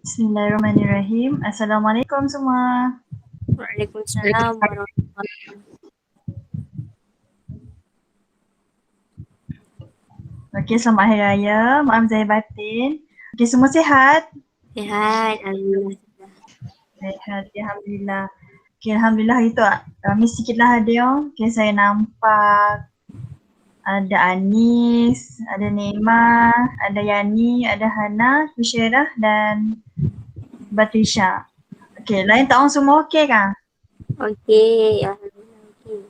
Bismillahirrahmanirrahim. Assalamualaikum semua. Waalaikumsalam warahmatullahi Okey, selamat Hari Raya. Maaf zahir batin. Okey, semua sihat? Sihat, alhamdulillah. Sihat, alhamdulillah. Okey, alhamdulillah hari tu kami sikitlah ada yang. Okey, saya nampak ada Anis, ada Neema, ada Yani, ada Hana, Fushairah dan Batrisha. Okey, lain tak orang semua okey kan? Okey, alhamdulillah okey.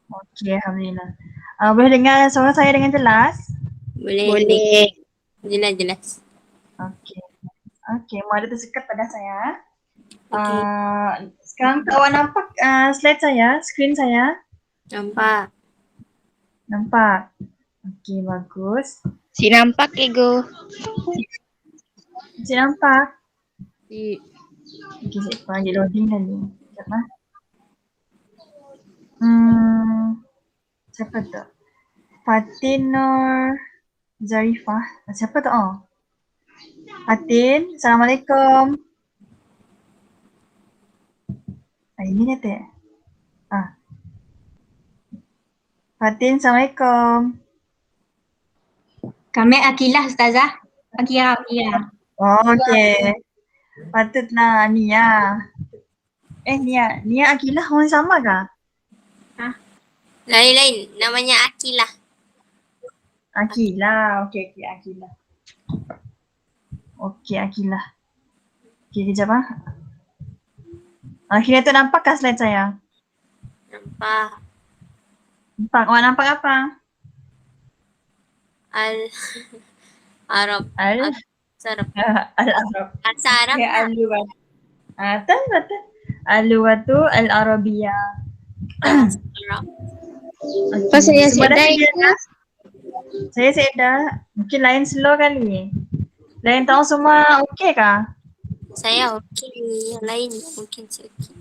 Okey, alhamdulillah. Boleh dengar suara saya dengan jelas? Boleh. Jelas. Okey. Okey, model tersekat pada saya. Okey. Sekarang awak nampak slide saya, skrin saya? Nampak. Nampak? Okey, bagus. Si nampak ego. Cik nampak? Si Okey, saya panggil loading dulu. Sekejap lah. Siapa tu? Fatin Nur Zarifah. Siapa tu? Oh. Fatin, Assalamualaikum. Ini kata. Fatin, Assalamualaikum. Kami Akilah Ustazah. Akira. Oh, okey. Patutlah Nia. Nia Akilah orang sama kah? Lain, namanya Akilah. Akilah. Okey, Akilah. Okey, Akilah. Okey, kejap ah. Akhirnya tu nampakkah slide saya? Nampak. Nampak. Awak nampak apa? Arab. Sarap. Al-Arab. Sarap Okay, lah. Al-Luwat. Betul. Al-Luwatu Al-Arabiyah. Sarap. Apa saya Semua dah sedai sedia dah? Saya sedar. Mungkin lain slow kali. Lain tahu semua okey kah? Saya okey. Yang lain mungkin saya okey.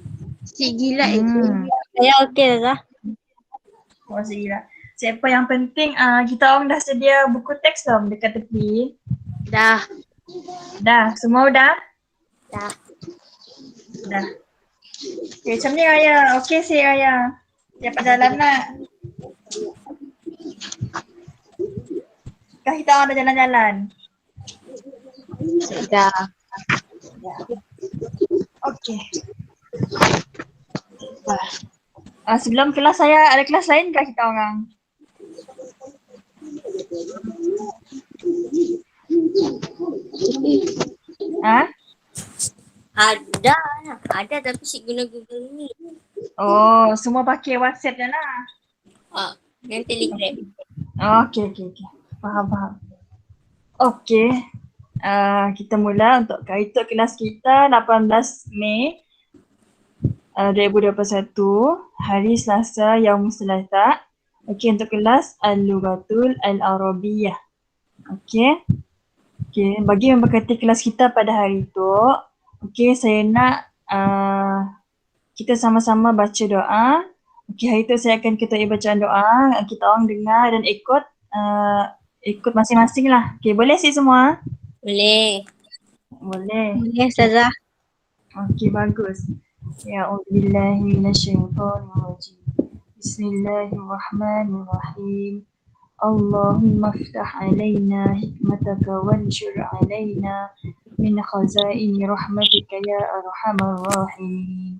si gila itu. Saya okey Ustazah. Oh, segila. Siapa yang penting kita orang dah sedia buku teks belum dekat tepi? Dah. Dah, semua dah? Dah. Okay, macam ni Raya. Okey si Raya. Siap jalan nak? Kah kita orang dah jalan-jalan? Dah. Okey. Sebelum kelas saya, ada kelas lain kah kita orang? Ada tapi si guna Google ni. Oh, semua pakai WhatsApp je lah. Yang Telegram. Okey. Faham. Okey. Kita mula untuk kaitu kelas kita 18 Mei 2021, hari Selasa Yaumul Selasa. Okey, untuk kelas Al-Lughatul Al-Arabiyah. Okey, bagi memberkati kelas kita pada hari itu, okey, saya nak kita sama-sama baca doa. Okey, hari itu saya akan ketuai bacaan doa. Kita orang dengar dan ikut masing-masing lah. Okey, boleh sih semua? Boleh. Boleh. Boleh Ustazah. Okey, bagus. A'udzubillahi minasyaitonirrajim. Bismillahirrahmanirrahim. Allahumma iftah alaina hikmataka wanshur alaina min khazaini rahmatika ya arhamar rahimin.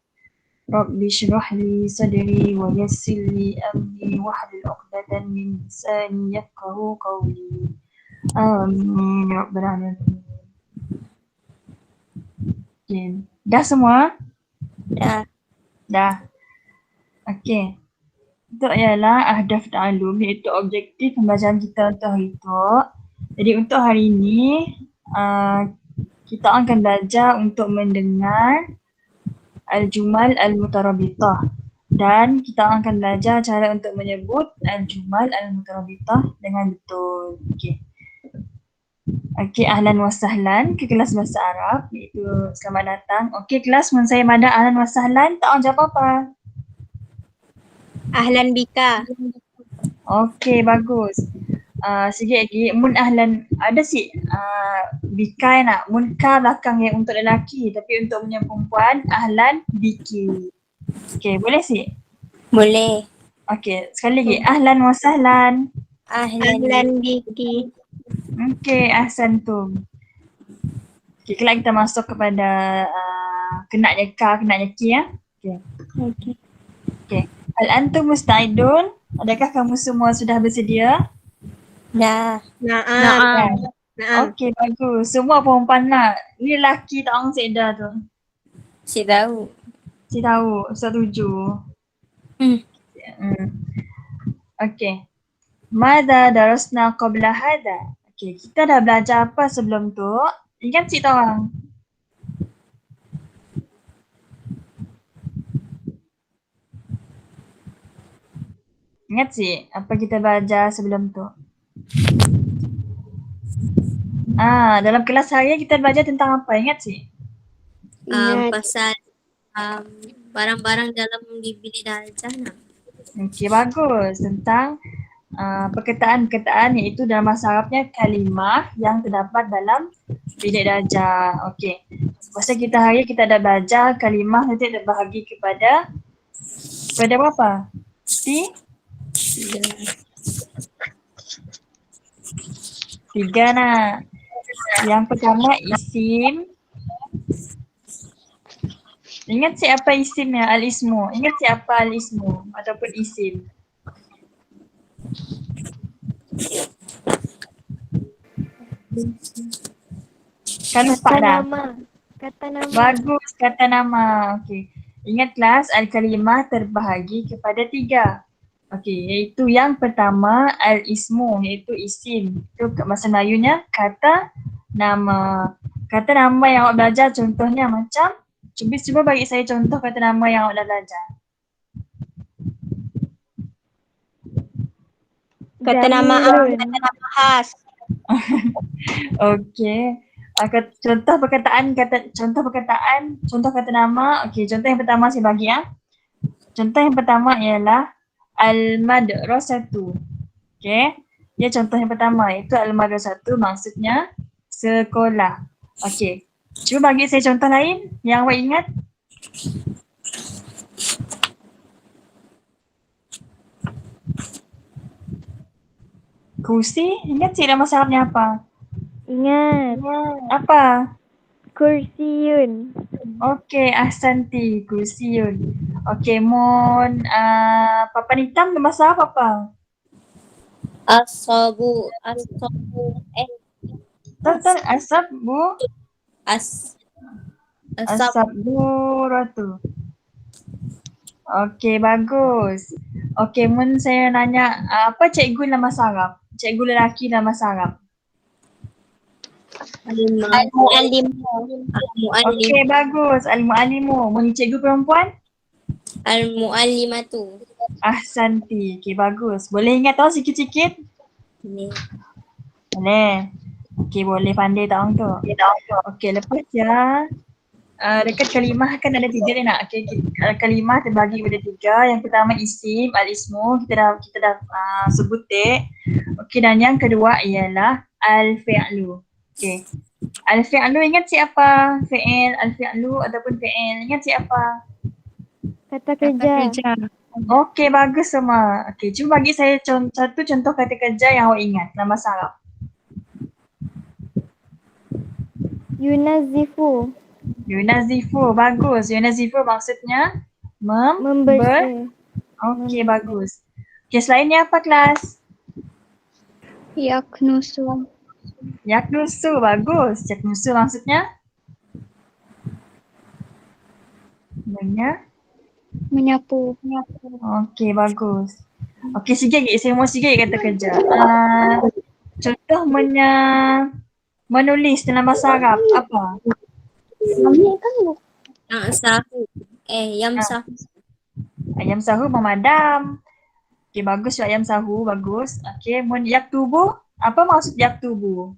Rabbi shrah li sadri wa yassir li amri wahlul 'uqdatam min lisani yafqahu qawli. Amin ya rabbal alamin. Okay. Dah semua? Dah. Okey. Itu ialah ahdaf ta'alum, iaitu objektif pembelajaran kita untuk hari itu. Jadi untuk hari ini, kita akan belajar untuk mendengar al-jumal al-mutarabitah. Dan kita akan belajar cara untuk menyebut al-jumal al-mutarabitah dengan betul. Okey, ahlan wa sahlan ke kelas bahasa Arab, iaitu selamat datang. Okey, kelas mun saya mada ahlan wa sahlan, tak orang jawab apa? Ahlan bika. Okey, bagus. sikit lagi. Mun ahlan ada si bikai nak. Mun ka belakang yang untuk lelaki tapi untuk punya perempuan ahlan biki. Okay, boleh si? Boleh. Okay, sekali lagi. Ahlan wa sahlan. Ahlan Biki. Okay, ahsantum. Okay, kelak kita masuk kepada kenaknya ka, kenaknya ki ya. Okay. Okey. Okay. Hal antum musta'idun? Adakah kamu semua sudah bersedia? Dah. Naam. Okey, bagus. Semua perempuan nak. Ni lelaki tak orang sedar tu. Cik tahu. Cik tahu, setuju. Hmm. Okey. Mada darasna qabla hada? Okey, kita dah belajar apa sebelum tu? Ingat cik orang? Ingat cik apa kita belajar sebelum tu? Dalam kelas harian kita belajar tentang apa? Ingat cik? Pasal barang-barang dalam di bilik darjah nak. Okey, bagus. Tentang perkataan-perkataan iaitu dalam bahasa Arabnya kalimah yang terdapat dalam bilik darjah. Okey. Masa kita hari kita dah belajar kalimah nanti terbahagi kepada berapa? Tiga nak. Yang pertama isim. Ingat siapa isimnya? Al-ismu. Ingat siapa al-ismu ataupun isim? Kan lupa dah? Kata nama. Bagus, kata nama. Okey. Ingat kelas al-kalimah terbahagi kepada tiga. Okey, iaitu yang pertama al-ismu, iaitu isim. Itu bahasa Melayunya kata nama. Kata nama yang awak belajar contohnya macam, cuba bagi saya contoh kata nama yang awak dah belajar. Kata nama am, kata nama khas. Okey. Contoh kata nama. Okey, contoh yang pertama saya bagi ya. Contoh yang pertama ialah al-madrasatu. Okey. Dia contoh yang pertama iaitu al-madrasatu maksudnya sekolah. Okey. Cuba bagi saya contoh lain yang awak ingat. Kursi, ingat cik nama Arabnya apa? Ingat. Apa? Kursiun. Okey, ahsanti, kursiun. Okey, mun papan hitam bahasa Arab apa? Asabu. Betul, asabbu. Asab. Asaburatu. Okey, bagus. Okey, mun saya nanya apa cikgu dalam bahasa Arab? Cikgu lelaki dalam bahasa Arab. Al-muallim. Okey, bagus. Al-muallimu. Mun cikgu perempuan? Al-muallimatu. Ahsanti. Okey, bagus. Boleh ingat tahu sikit-sikit? Boleh. Okey, boleh pandai tak orang tu? Okey, lepas ya. Dekat kalimah kan ada tiga dia nak. Okay, kalimah terbagi kepada tiga. Yang pertama isim, al-ismu. Kita dah sebut dek. Okey, dan yang kedua ialah al-fi'lu. Okey. Al-fi'lu ingat siapa? Fi'il, al-fi'lu ataupun fi'il. Ingat siapa? Kata kerja. Okey, bagus semua. Okey, cuba bagi saya satu contoh kata kerja yang awak ingat dalam bahasa Arab. Yunazifu. Yunazifu, bagus. Yunazifu maksudnya Membersih. Okey, bagus. Okey, selainnya apa kelas? Yaknusu. Yaknusu, bagus. Yaknusu maksudnya? Menyapu. Okey, bagus. Okey, sikit lagi. Saya mau sikit lagi kata kerja. Contoh menulis dalam bahasa Arab, apa? Sahu. Yamsahu. Ayam sahu memadam. Okey, bagus ayam sahu, bagus. Okey, yaktubu, apa maksud yaktubu?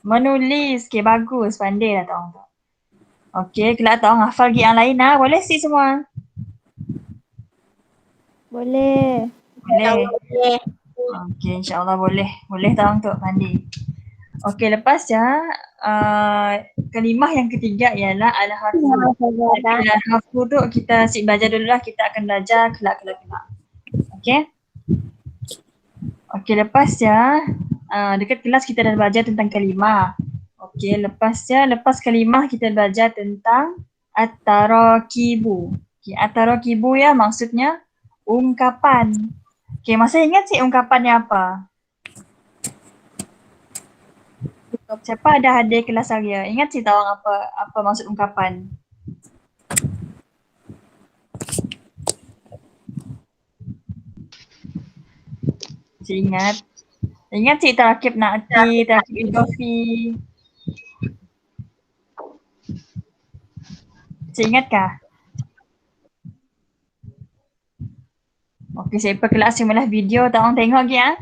Menulis. Okey, bagus. Pandai dah tahu. Okey, kelak tahu hafal lagi yang lain lah. Boleh sih semua? Boleh. Boleh. Okey, insyaAllah boleh. Boleh tak untuk mandi. Okey, lepas ya, kalimah yang ketiga ialah al-harfu. Al-harfu tu kita asyik belajar dulu lah. Kita akan belajar kelak. Okey? Okey, lepas ya, dekat kelas kita dah belajar tentang kalimah. Okey, lepas kalimah kita belajar tentang at-tarakibu. Okey, at-tarakibu ya maksudnya ungkapan. Okey, masih ingat sih ungkapannya apa? Siapa ada hadir kelas Arya? Ingat sih tahu apa maksud ungkapan? Cik ingat? Ingat cik tarakib na'ti, tarakib idofi. Cik ingatkah? Okey, saya kelas simulah video, tak orang tengok lagi ah?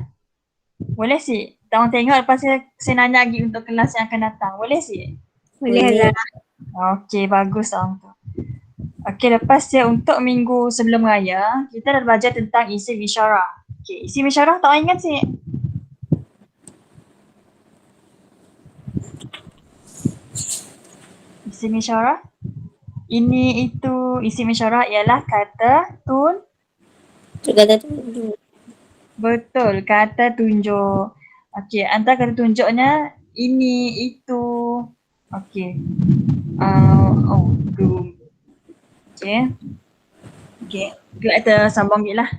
Boleh sih? Tak orang tengok lepas saya nanya lagi untuk kelas yang akan datang. Boleh sih? Boleh lah. Okey, bagus orang tu. Okey, lepas ya untuk minggu sebelum raya, kita dah belajar tentang isim isyarah. Okey, isim isyarah tak orang ingat sih? Isim isyarah? Ini itu isim isyarah ialah kata Kata tunjuk. betul, kata tunjuk. Okey, antara kata tunjuknya ini, itu. Okey. Tu. Okey. Okey, kita sambung lagi lah.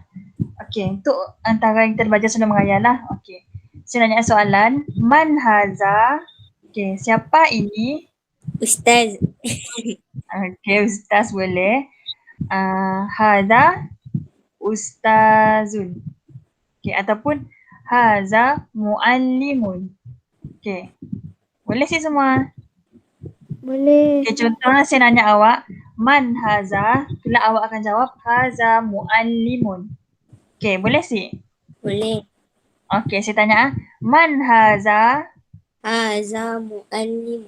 Okey, untuk antara yang kita baca sebelum raya lah. Okey. Saya nanya soalan, man haza? Okey, siapa ini? Ustaz. Okey, ustaz boleh. Hadha ustazun. Okey, ataupun haza muallimun. Okey. Boleh sih semua? Boleh. Okey, contohnya saya nanya awak, man haza? Kelak awak akan jawab haza muallimun. Okey, boleh sih? Boleh. Okey, saya tanya man haza? Haza mu'allim.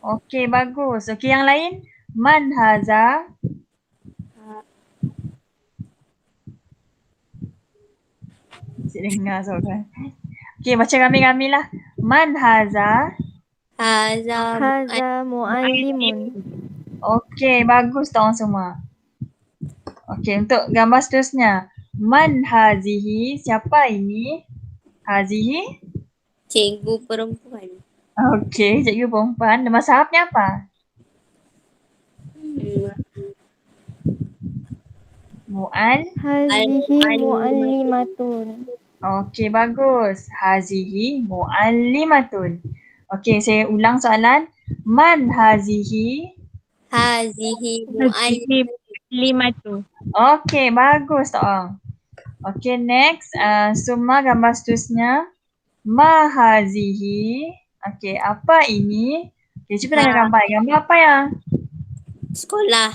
Okey, bagus. Okey, yang lain? Man haza? Cik dengar soalan. Okey, baca rami-rami lah. Man haza? Haza mu'allim. Haza muallimun. Okey, bagus tak orang semua. Okey, untuk gambar seterusnya. Man hazihi? Siapa ini? Hazihi? Cikgu perempuan. Okey, cikgu perempuan. Nama sahabnya apa? Mu'al? Hazihi muallimatun. Okey, bagus. Hazihi mu'allimatun. Okey, saya ulang soalan. Man hazihi? Hazihi mu'allim. Okey, bagus tak orang. Okey, next. Semua gambar seterusnya. Ma hazihi? Okey, apa ini? Okey, cuba tengok gambar. Gambar apa yang? Sekolah.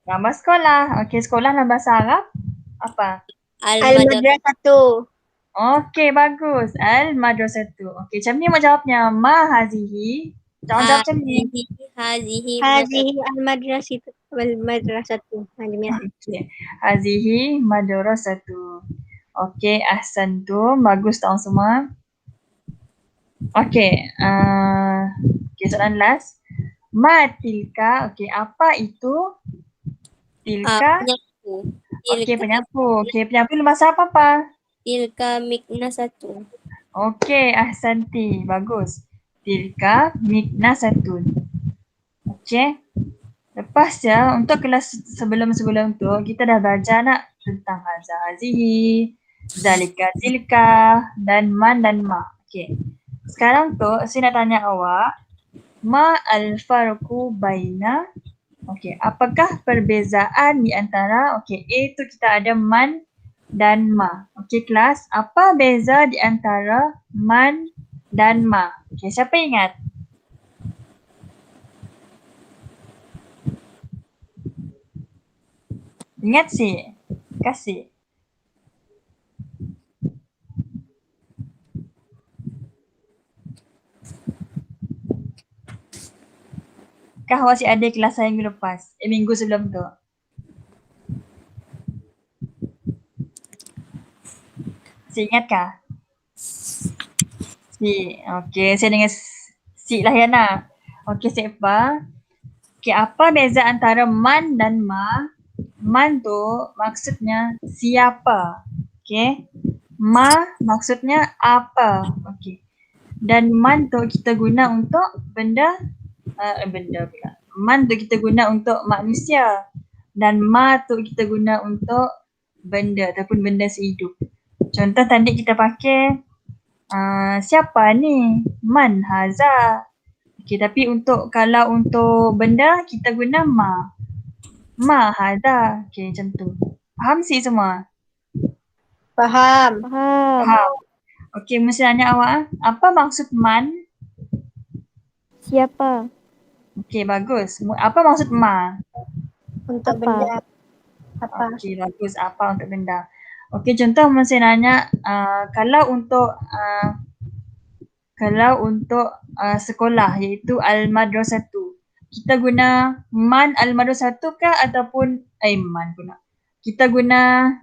Gambar sekolah. Okey, sekolah dalam bahasa Arab apa? Al-madrasatu. Okey, bagus. Al-madrasatu. Okey, macam ni mau jawabnya. Ma hazihi? Jangan jawab macam ni. Hazihi Hazihi al-madrasatu. Al-madrasatu. Okey. Hazihi madrasatu. Okey, ahsantum. Bagus tahun semua. Okey. Okey, soalan last. Ma tilka? Okey, apa itu? Tilka? penyapu. Okey, penyapu. Okey, penyapu dalam bahasa apa? Tilka miknasatu. Okey, ahsanti. Bagus. Tilka miknasatun. Okey. Lepas ya, untuk kelas sebelum-sebelum tu, kita dah belajar nak tentang haza hazihi, zalika tilka, dan man dan ma. Okey. Sekarang tu, saya nak tanya awak, ma al-farqu baina? Okey, apakah perbezaan di antara, okey, A tu kita ada man dan ma. Okey kelas, apa beza di antara man dan ma? Okey, siapa ingat? Ingat sih? Kasih. Kah masih ada kelas saya minggu lepas? Minggu sebelum tu. Si ingatkah? Si. Okey, saya dengan si lah Yana. Okey, Sefa. Okey, apa beza antara man dan ma? Man tu maksudnya siapa. Okey. Ma maksudnya apa. Okey. Dan man tu kita guna untuk benda benda pula. Man tu kita guna untuk manusia dan ma tu kita guna untuk benda ataupun benda sehidup. Contoh tadi kita pakai siapa ni? Man haza. Okey, tapi kalau untuk benda kita guna ma. Ma haza. Okey, macam tu. Faham sih semua? Faham. Faham. Faham. Okey, mesti tanya awak. Apa maksud man? Siapa? Okey, bagus. Apa maksud ma? Untuk Apa? benda. Apa? Okey, bagus. Apa untuk benda? Okey, contoh mesti nanya kalau untuk sekolah iaitu al-madrasatu. Kita guna man al-madrasatu kah ataupun man pula. Kita guna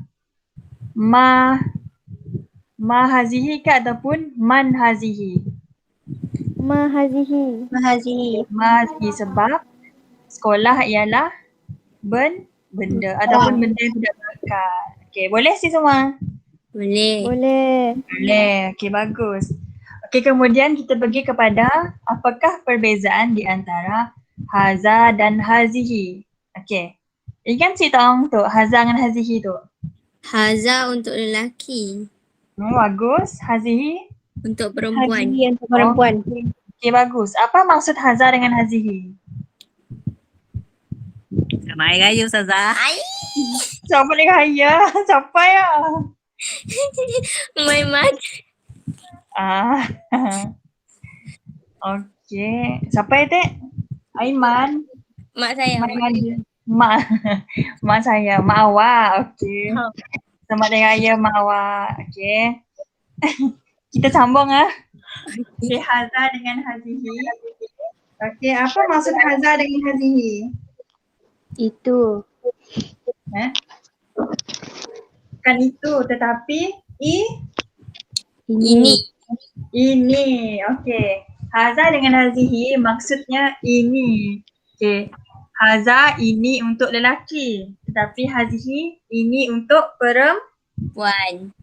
ma hazihi kah ataupun man hazihi. Ma hazihi. Mahazihi. Ma hazihi sebab sekolah ialah benda ataupun benda yang tidak berakal. Okey, boleh sih semua? Boleh. Boleh. Boleh. Okey, bagus. Okey, kemudian kita pergi kepada apakah perbezaan di antara haza dan hazihi. Okey. Ingat si tong tu, haza dengan hazihi tu. Haza untuk lelaki. Bagus. Hazihi? Untuk perempuan. Hazihi untuk perempuan. Okey, bagus. Apa maksud haza dengan hazihi? Selamat Hari Raya Ustazah. Siapa ni kaya? Siapa ya? My mother. Okey. Siapa ya, Tek? Aiman. Mak saya. Mak saya. Mak awak. Okey. Selamat Hari Raya Mak awak. Okey. Kita sambung Okey, haza dengan hazihi. Okey, apa maksud haza dengan hazihi? Itu. Bukan itu, tetapi Ini. ini. Okey. Haza dengan hazihi maksudnya ini. Okey. Haza ini untuk lelaki, tetapi hazihi ini untuk Puan.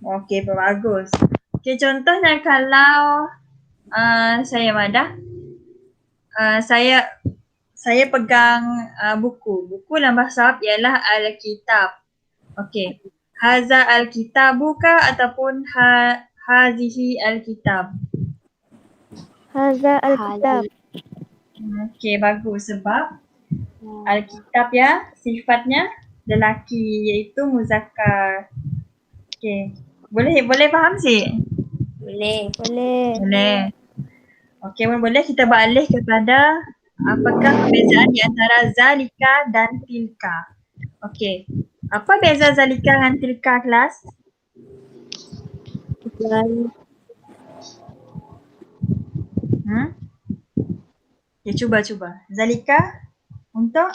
Okey, bagus. Okey, contohnya kalau saya Madah, saya pegang buku. Buku dalam bahasa Arab ialah Al-Kitab. Okey. Haza Al-Kitabu kah ataupun hazihi Al-Kitab? Haza al-kitab. Okey, bagus sebab Al-Kitab ya sifatnya lelaki iaitu muzakkar. Okey. Boleh faham sih? Boleh. Boleh. Boleh. Okey, boleh kita beralih kepada apakah perbezaan di antara zalika dan tilka. Okey. Apa beza zalika dengan tilka kelas? Okay, cuba. Zalika untuk?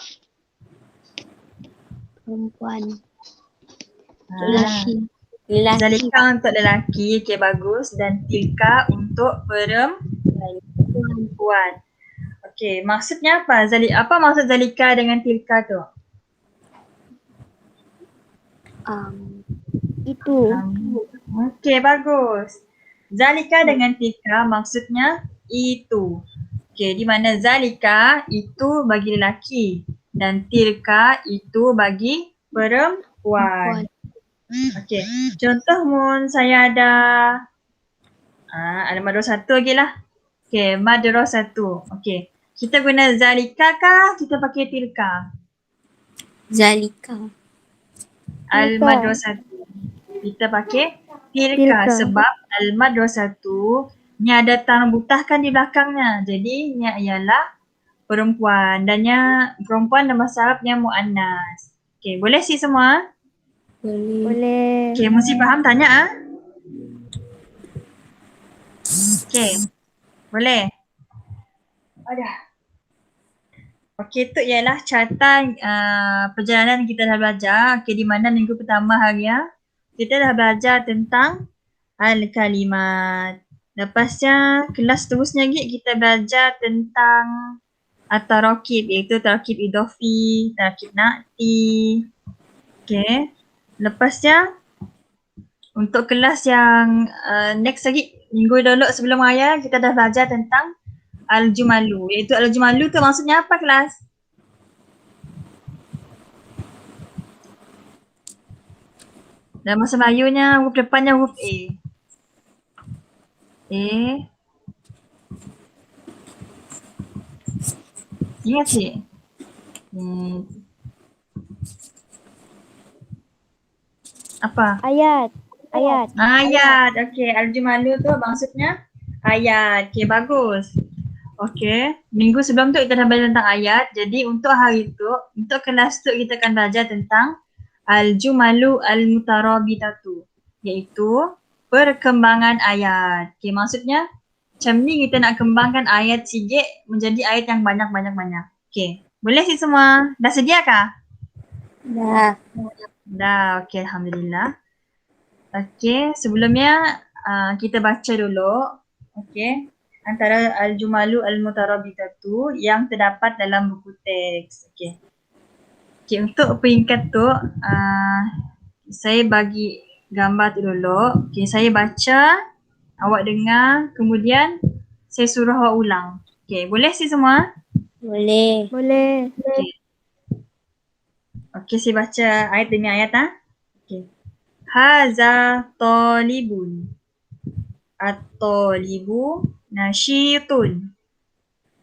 Perempuan. Lelaki. Zalika untuk lelaki, okay bagus. Dan tilka untuk perempuan. Okay, maksudnya apa? Apa maksud zalika dengan tilka tu? Itu. Okay, bagus. Zalika dengan tilka maksudnya itu. Okay, di mana zalika itu bagi lelaki dan tilka itu bagi perempuan. Okay, contoh mun saya ada madrasatu lagi lah. Okay, madrasatu. Okay, kita guna zalika kah kita pakai tilka? Zalika. Al-madrasatu. Kita pakai tilka sebab al-madrasatu ni ada tang butah kan di belakangnya. Jadi ni ialah perempuan dan perempuan dalam bahasa Arabnya muannas. Okey, boleh sih semua? Boleh. Okey, mesti faham tanya Okey. Boleh. Ada. Okey, itu ialah carta perjalanan kita dah belajar. Okey, di mana minggu pertama hari kita dah belajar tentang al-kalimat. Lepasnya kelas terusnya lagi kita belajar tentang at-tarakib, iaitu tarakib idafi, tarakib na'ti. Okay. Lepasnya untuk kelas yang next lagi, minggu dulu sebelum raya kita dah belajar tentang al-jumalu, iaitu al-jumalu tu maksudnya apa kelas? Dan bahasa Melayunya huruf depannya huruf A. Ingat cik? Apa? Ayat. Ayat. Okey, al-jumalu tu maksudnya ayat. Okey, bagus. Okey, minggu sebelum tu kita dah belajar tentang ayat. Jadi untuk hari tu, untuk kelas tu kita akan belajar tentang al-jumalu al-mutarabitatu, iaitu perkembangan ayat. Okey, maksudnya macam ni kita nak kembangkan ayat sikit menjadi ayat yang banyak. Okey, boleh sih semua? Dah sedia kah? Dah, okey, alhamdulillah. Okey, sebelumnya kita baca dulu. Okey, antara al-jumalu al-mutarabitatu yang terdapat dalam buku teks. Okey. Okey, untuk peringkat tu saya bagi gambar tu dulu. Okey, saya baca, awak dengar, kemudian saya suruh awak ulang. Okey, boleh sih semua? Boleh. Okey. Okey, saya baca ayat demi ayat Okey. Haza talibun. At-talibu nasyitun.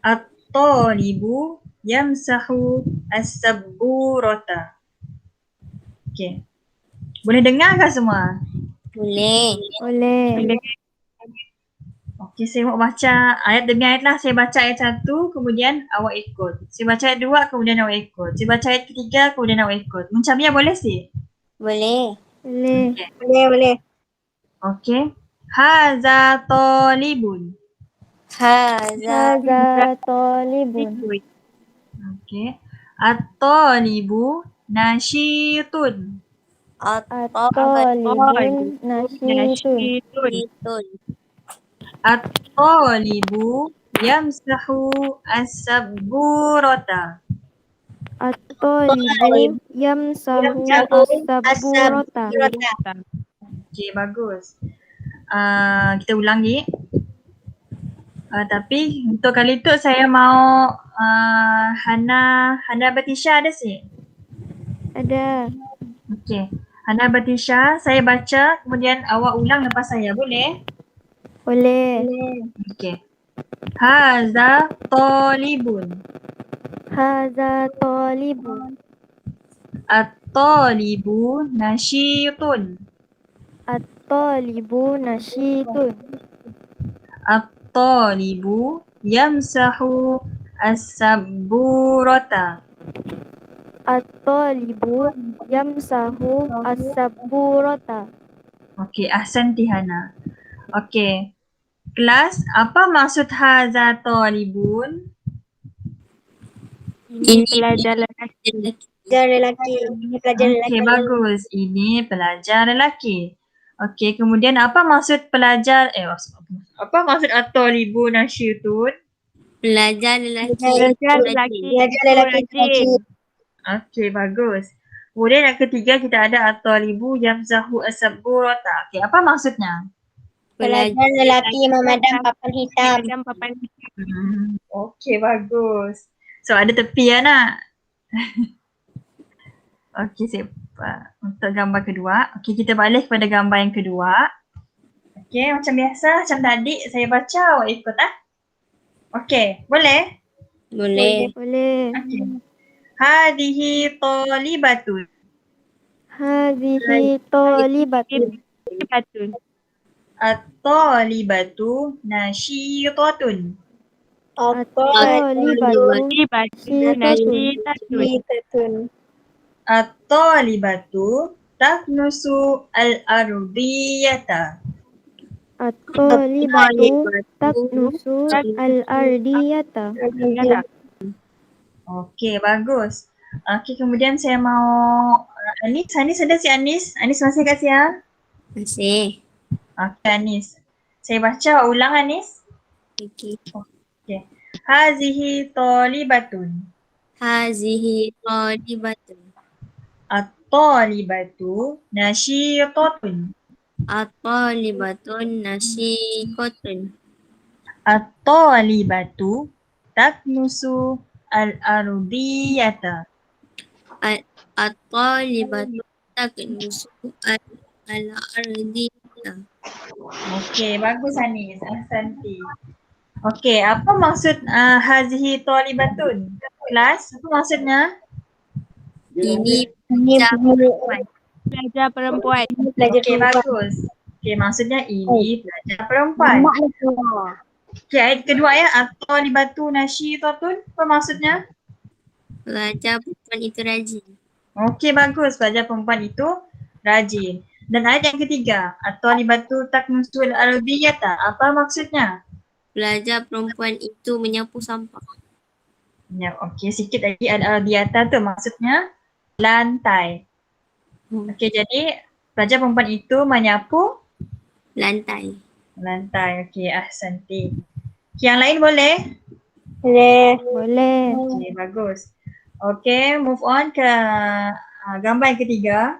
At-talibu yamsahu as-sabburata. Okey. Boleh dengar ke semua? Boleh. Okey, saya mau baca ayat demi ayat lah. Saya baca ayat 1, kemudian awak ikut. Saya baca ayat 2, kemudian awak ikut. Saya baca ayat 3, kemudian awak ikut. Macam ni boleh sih? Boleh. Boleh. Okey. Haza talibun. Haza. Talibun. Okey. At-talibu nasyitun. At-talibun nasyitun. At-talibu yamsahu as-sabburata. At-talibu yamsahu as-sabburata. Okey, bagus. Kita ulang lagi. Tapi untuk kali tu saya mau Hana Batisha ada sih? Ada. Okey. Hana Batisha, saya baca kemudian awak ulang lepas saya, boleh? Boleh. Okey. Haza talibun. Haza talibun. At-talibu nasyitun. At-talibu nasyitun. At-talibu yamsahu as-sabburata. At-talibu yamsahu as-sabburata. Okey, ahsanti Hana. Okey. Kelas, apa maksud haza talibun? Ini pelajar lelaki. Pelajar lelaki. Ini pelajar lelaki. Okey, bagus. Ini pelajar lelaki. Okey, kemudian apa maksud pelajar apa maksud at-talibu nasyitun? Pelajar lelaki. Pelajar lelaki. Okey, bagus. Kemudian yang ketiga kita ada at-talibu yamzahu as-sabburata. Okey, apa maksudnya? Pelajar lelaki memadam papan hitam. Okey, bagus. So ada tepi ya nak? Okey, sip. Untuk gambar kedua. Okey, kita balik kepada gambar yang kedua. Okey, macam biasa, macam tadi saya baca, awak ikut Okey, boleh? Boleh. Okey. Hadihi talibatun. Hadhihi talibatun. At-talibatu nasyitatun. At-talibatu Nasyitatun. At-talibatu taknusu al-ardiyata. At-talibatu taknusu al-ardiyata. Okey, bagus. Okey, kemudian saya mau Anis ada si Anis? Anis masih kat siang? Masih. Okey Anis. Saya baca ulang Anis. Okey. Okey. Hazihi talibatun. Hazihi talibatun. At-talibatu nasyitatun. At-talibatun nasiqatun. At-talibatu taknusu al-ardiyata. At-talibatu taknusu al-ardiyata. Okey, bagus Anis. Ahsanti. Okey, apa maksud hazihi talibatun? Kelas, apa maksudnya? Ini Pelajar perempuan. Okey, bagus. Okey, maksudnya ini pelajar perempuan. Okey, ayat kedua ya. At-talibatu nasyitatun. Apa maksudnya? pelajar perempuan itu rajin. Okey, bagus. Pelajar perempuan itu rajin. Dan ayat yang ketiga. At-talibatu taknusul ardiyata. Apa maksudnya? Pelajar perempuan itu menyapu sampah. Ya, okey. Sikit lagi al-ardiyata tu maksudnya lantai. Okey, jadi pelajar perempuan itu menyapu Lantai. lantai. Okey, ahsanti. Yang lain boleh? Boleh. Okey, bagus. Okey, move on ke gambar yang ketiga.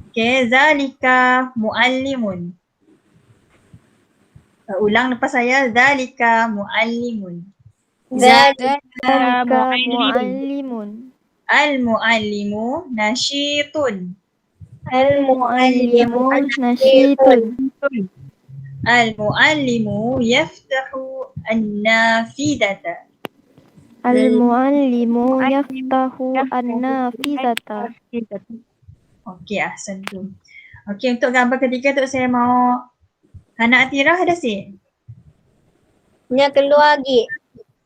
Okey, zalika muallimun. Ulang lepas saya, zalika muallimun. Zalika muallimun. Al-muallimu nasyitun. Al-muallimu nasyitun. Al-muallimu yaftahu an-nafidata. Al-muallimu yaftahu an-nafizata. Okey, ahsantum. Okey, untuk gambar ketiga tu saya mau Hana Atirah ada si? Nya keluar lagi.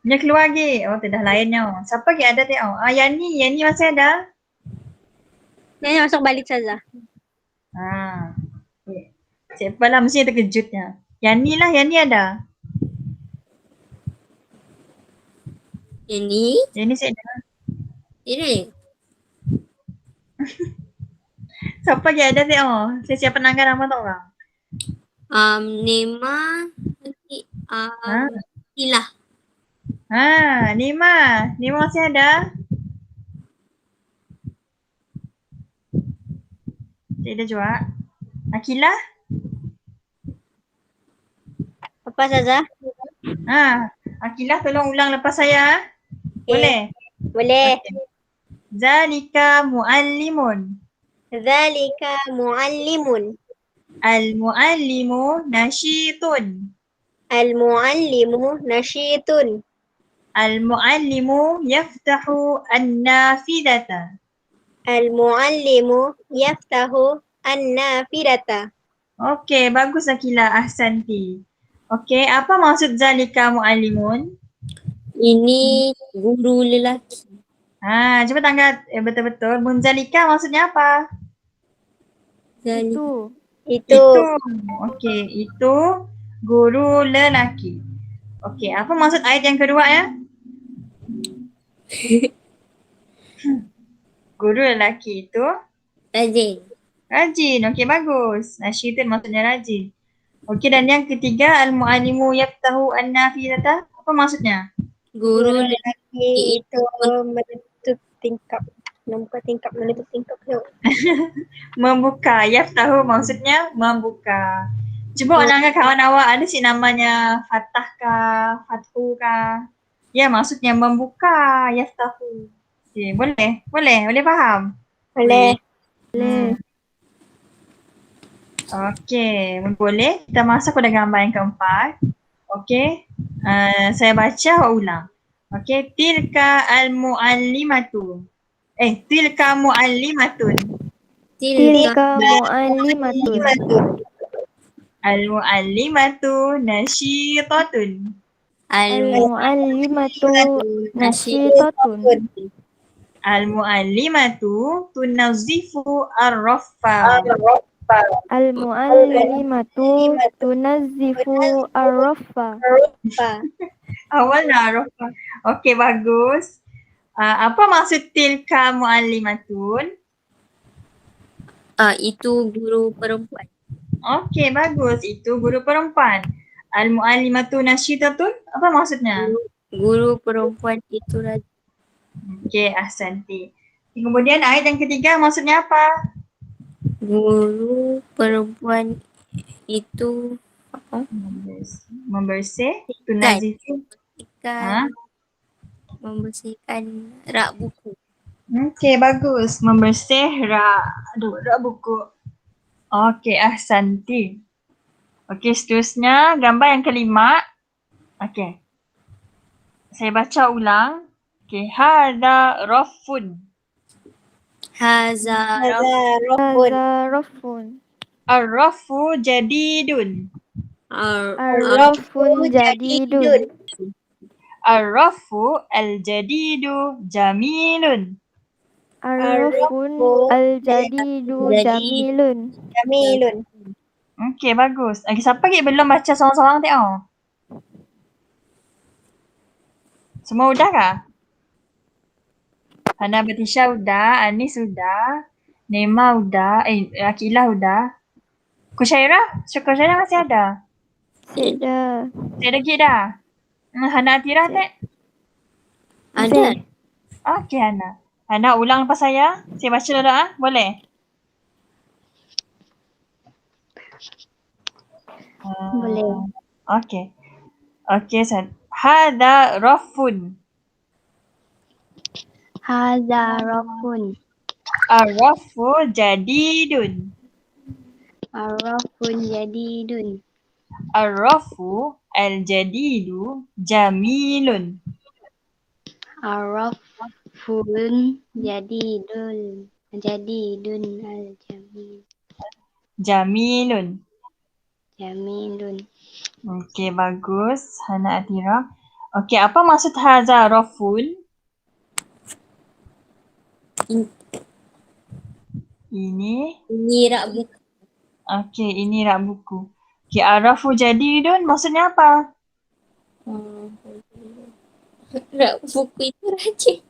Dia keluar lagi. Oh, tu dah lainnya. Siapa lagi ada tengok? Yani masih ada? Nya masuk balik saja. Okay. Siapa lah mesti terkejutnya. Yani ada. Ini Yani saya ada. ini Siapa lagi ada tengok? Saya siapa penangkan nama tak orang? Nema nanti Ilah. Nima masih ada? Saya ada juga. Akilah? Apa saja? Akilah tolong ulang lepas saya. Boleh? Boleh. Okay. Zalika muallimun. Zalika muallimun. Al-muallimu nasyitun. Al-muallimu nasyitun. Al-muallimu yaftahu an-nafidata. Al-muallimu yaftahu an-nafidata. Okey, bagus Akila. Ahsanti. Okey, apa maksud zalika muallimun? Ini guru lelaki. Cuba tanggal betul-betul. Munzalika maksudnya apa? Zalika. Itu. Okey, itu guru lelaki. Okey, apa maksud ayat yang kedua ya? Guru lelaki itu Rajin. rajin. Okey, bagus. Nasyitun maksudnya rajin. Okey, dan yang ketiga al-muallimu yaftahu an-nafidata. Apa maksudnya? Guru lelaki itu menutup tingkap. Membuka tingkap, menutup tingkap tu. Membuka. Yaftahu maksudnya membuka. Cuba orang kawan awak ada si namanya Fatah kah? Fathu kah? Ya, maksudnya membuka. Yaftahu. Okay, boleh? Boleh faham? Boleh. Okey, boleh. Kita masuk pada gambar yang keempat. Okey. Saya baca ulang. Okey, tilka al-muallimatu. Tilka muallimatun. Tilka muallimatun. Al-muallimatu nasyitatun. Al-muallimatu nasyitatun. Al-muallimatu tunazzifu ar-raffa. Al-muallimatu tunazzifu ar-raffa. Awal dah ar-raffa. Okey, bagus. Apa maksud tilka muallimatun? Itu guru perempuan. Okey, bagus. Itu guru perempuan. Al-mu'allimatu nasyidatun, apa maksudnya? Guru perempuan itu rajin. Okey, ahsanti. Kemudian ayat yang ketiga maksudnya apa? Guru perempuan itu apa? Membersih. Tunazifu. Membersihkan, membersihkan rak buku. Okey, bagus. Membersih rak buku. Okey, ahsanti. Okey, seterusnya gambar yang kelima. Okey. Saya baca ulang. Okey, hadza raffun. Haza Rabbun. Hadza rafun. Ar-raffu jadidun. Ar-rafun jadidun. Ar-raffu al-jadidu jamilun. Ar-rafun al-jadidu jamilun. Jamilun. Okey, bagus. Okey, siapa lagi belum baca seorang-seorang tengok? Semua udah kah? Hana Batisha udah, Anis udah, Nema udah, Akilah udah. Kusyairah? Kusyairah masih ada? Sudah. Saya lagi dah. Hana Atirah tak? ada. Okey Hana. Hana ulang lepas saya. Saya baca dulu boleh? Boleh. Okey. Okey, hadza raffun. Hadza rafun. Ar-raffu jadidun. Arafun jadidun. Ar-raffu al-jadidu jamilun. Arafun jadidun. Jadidun al-jamil. Jamilun. Jamilun. Okey, bagus. Hana Atira. Okey, apa maksud hadza raffun? Ini. Rak buku. Okey, ini rak buku. Okey, ar-raffu jadidun maksudnya apa? Rak buku itu rajin.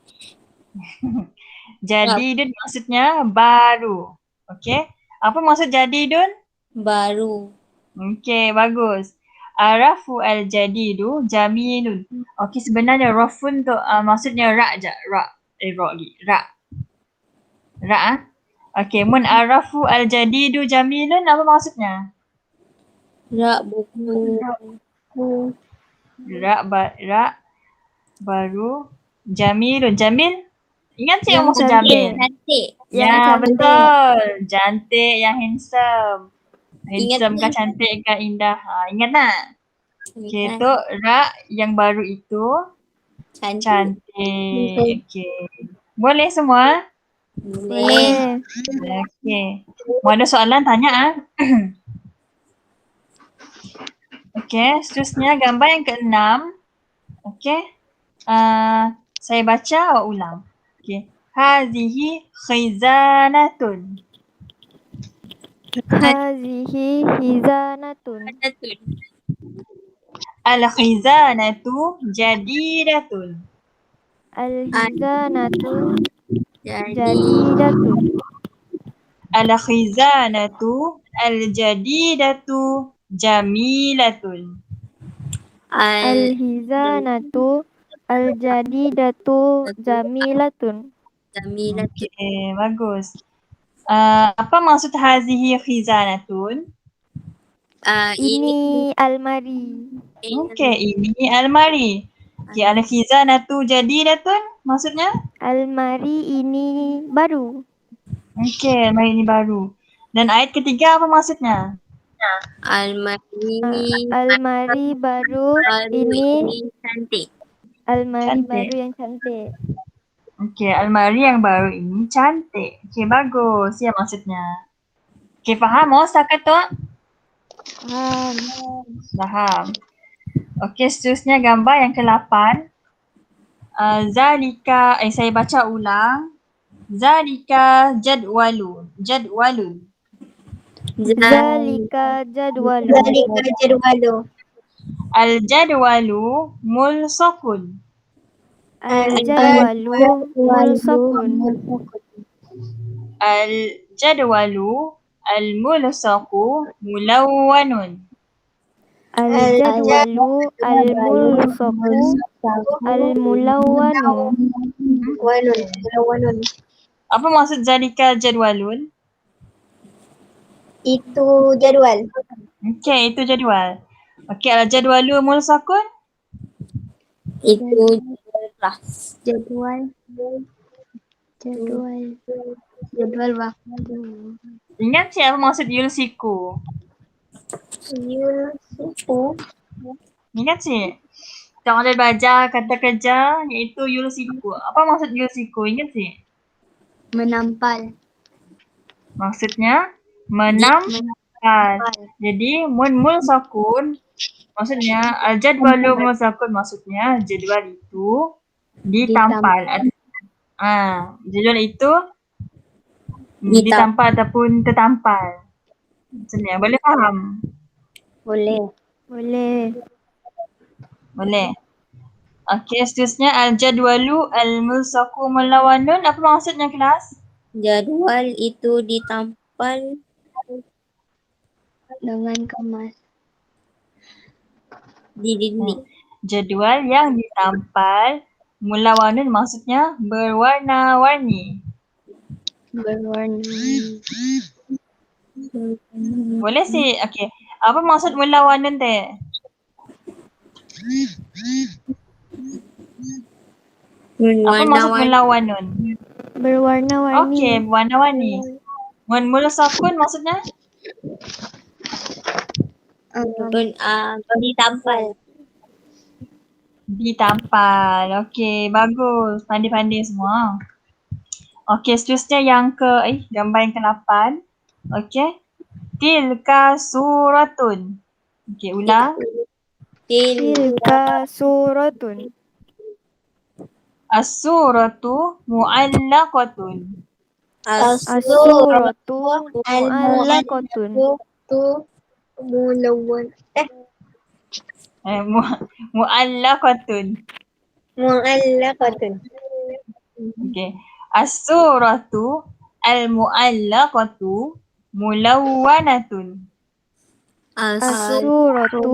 Jadidun maksudnya baru. Okey. Apa maksud jadidun? Baru. Okey, bagus. Ar-raffu al-jadidu jamilun. Okey, sebenarnya rafun tu maksudnya rak je. Rak lagi. Rak. Okey, mun ar-raffu al-jadidu jamilun apa maksudnya? Rak buku. Rak baru jamilun. Jamil? Ingat tak yang maksud jamil? Cantik. Ya, cantik. betul. Cantik, yang handsome. Handsome Ingat kah cantik kah indah. Ingat tak? Okey, tu rak yang baru itu Cantik. cantik. Okey. Boleh semua? Boleh. Okey. Mau ada soalan tanya Okey, seterusnya gambar yang keenam. Okey. Saya baca awak ulang. Okey. Hazihi khizanatun. Hazihi hizanatun. Al-khizanatu jadidatun. Al-hizanatu Jadi jadidatun. Al-khizanatu al-jadidatu jamilatun. Al-hizanatu al-jadidatu jamilatun. Jamilah. Okey, bagus. Apa maksud hazihi khizanatun? Ini almari. Okey, ini almari. Okey, al-khizanatu jadidatun maksudnya? Almari ini baru. Okey, almari ini baru. Dan ayat ketiga apa maksudnya? Almari Almari baru baru ini cantik. almari Cantik. baru yang cantik. Okey, almari yang baru ini cantik. Okey, bagus. Ya maksudnya. Okey, faham setakat tu? Faham. Okey, seterusnya gambar yang ke-8. Zalika, saya baca ulang. Zalika jadwalun. Zalika jadwalu. Zalika jadwalu. Al-jadwalu mulsakun. Al-jadwalu mulsakun. Al-jadwalu al-mulsaqu mulawwanun. Al-jadwalu al-mulsaqu al-mulawwanu. Wanun. Wanun. Apa maksud zalika jadwalun? Itu jadual. Okey, itu jadual. Okey, al-jadwalu mulsaqun? Itu kelas. Jadual. Jadual. Jadual waktu. Ingat tak apa maksud yulsiku? Yusufu. Ingat tak? Kita ada belajar kata kerja iaitu yulsiku. Apa maksud yulsiku? Ingat tak? Menampal. Maksudnya menampal. Jadi mulsaqun maksudnya al-jadwalu mulsaqun maksudnya jadual itu ditampal. Jadual itu ditampal ataupun tertampal. Macam ni, boleh faham? Boleh. Boleh. Boleh. Okey, seterusnya al-jadwalu al-mulsaqu mulawwanun. Apa maksudnya kelas? Jadual itu ditampal Dengan kemas. di dinding. Jadual yang ditampal mulawwanun maksudnya berwarna-warni. Berwarna. Boleh sih? Okey. Apa maksud mulawwanun teh? Apa maksud mulawwanun? Berwarna-warni. Okey, warna-warni. Mulsaqun maksudnya? Ditampal. Ditampal. Okey, bagus. Pandai-pandai semua. Okey, seterusnya yang gambar yang ke-8. Okey. Tilka suratun. Okey, ulang. Tilka suratun. As-suratu mu'allaqatun. As-suratu mu'allaqatun. Tu mulawan. Mu'allaqatun. Mu'allaqatun. Okey. As-suratu al-mu'allaqatu mulawwanatun. As-suratu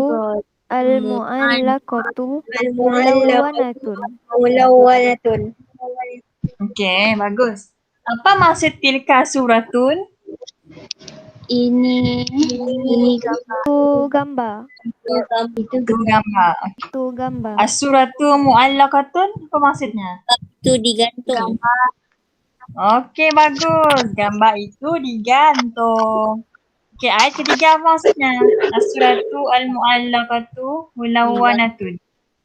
al-mu'allaqatu mulawwanatun. Mulawanatun. Okey, bagus. Apa maksud tilka suratun? Ini gambar. Itu gambar. Tu gambar. As-suratu mu'allaqatun, apa maksudnya? Itu digantung. Okey, bagus. Gambar itu digantung. Okey, ayat ketiga apa maksudnya? As-suratu al-mu'allaqatu mulawwanatun.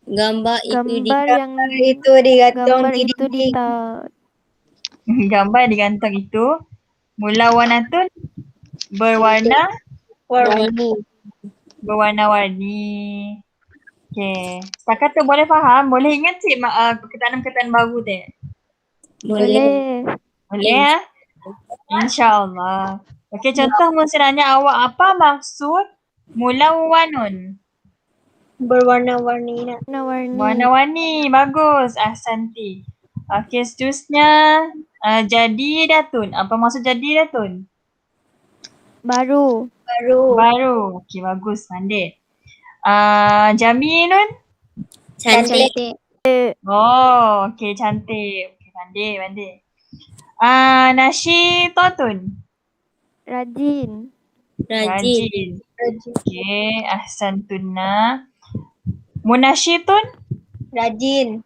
Gambar itu Gambar yang Itu digantung gambar di itu dinding. Gambar digantung itu mulawwanatun berwarna-warni. Okey. Setakat tu boleh faham? Boleh ingat cik perkataan-perkataan baru tu? boleh. Boleh ya? InsyaAllah. Okey, contoh menanya awak apa maksud mulawwanun? Berwarna-warni nak. Warna-warni. Warna-warni. Bagus. Ahsanti. Okey, seterusnya jadidatun. Apa maksud jadidatun? Baru. Baru. Okey, bagus. Pandai. Jamilun? cantik. Oh, okey, cantik. Okey, pandai. Nasyitatun. Rajin. Rajin. Okey, ahsantunna. Munasyitun? Rajin.